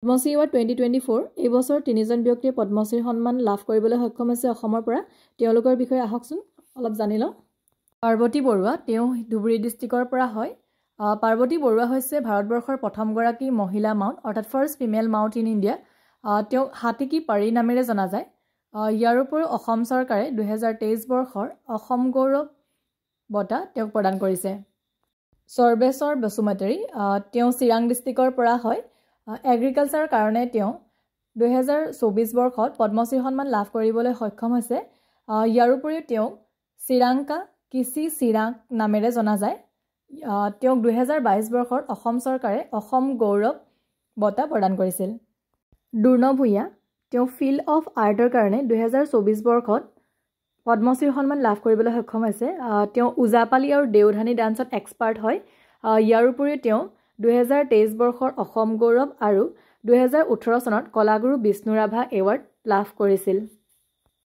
Padmashri award 2024 এই বছৰ তিনিজন ব্যক্তিয়ে পদ্মশ্ৰী সন্মান লাভ কৰিবলৈ সক্ষম হৈছে অসমৰ পৰা তেওঁলোকৰ বিষয়ে আহকচোন অলপ জানি লওঁ পাৰ্বতী বৰুৱা তেওঁ ধুবুৰী ডিষ্ট্ৰিক্টৰ পৰা হয় পাৰ্বতী বৰুৱা হৈছে ভাৰতবৰ্ষৰ প্ৰথমগৰাকী মহিলা মাউণ্ট অৰ্থাৎ first female mount in India তেওঁ হাতীকি পাৰি নামেৰে জনা যায় ইয়াৰ উপৰিও অসম চৰকাৰে 2023 বৰ্ষৰ অসম গৌৰৱ বঁটা তেওঁক প্ৰদান কৰিছে সৰ্বেশ্বৰ বসুমতাৰী তেওঁ চিৰাং ডিষ্ট্ৰিক্টৰ পৰা হয় এগ্ৰিকালচাৰৰ কাৰণে তেওঁ 2024 বৰ্ষত পদ্মশ্ৰী সন্মান লাভ কৰিবলৈ সক্ষম হৈছে ইয়াৰ উপৰিও তেওঁক চিৰাংকা কৃষি চিৰাং নামেৰে জনা যায় তেওঁক 2022 বৰ্ষত অসম চৰকাৰে অসম গৌৰৱ বঁটা প্ৰদান কৰিছিল দুৰ্ণ ভূঞা তেওঁ ফিল্ড অফ আৰ্টৰ কাৰণে 2024 বৰ্ষত পদ্মশ্ৰী সন্মান লাভ কৰিবলৈ সক্ষম হৈছে তেওঁ ওজাপালি আৰু দেওধানী ডান্সত এক্সপাৰ্ট হয় ইয়াৰ উপৰিও তেওঁ 2023 বৰ্ষৰ অসম গৌৰৱ আৰু 2018 চনত কলাগুৰু বিষ্ণু ৰাভা এৱাৰ্ড লাভ কৰিছিল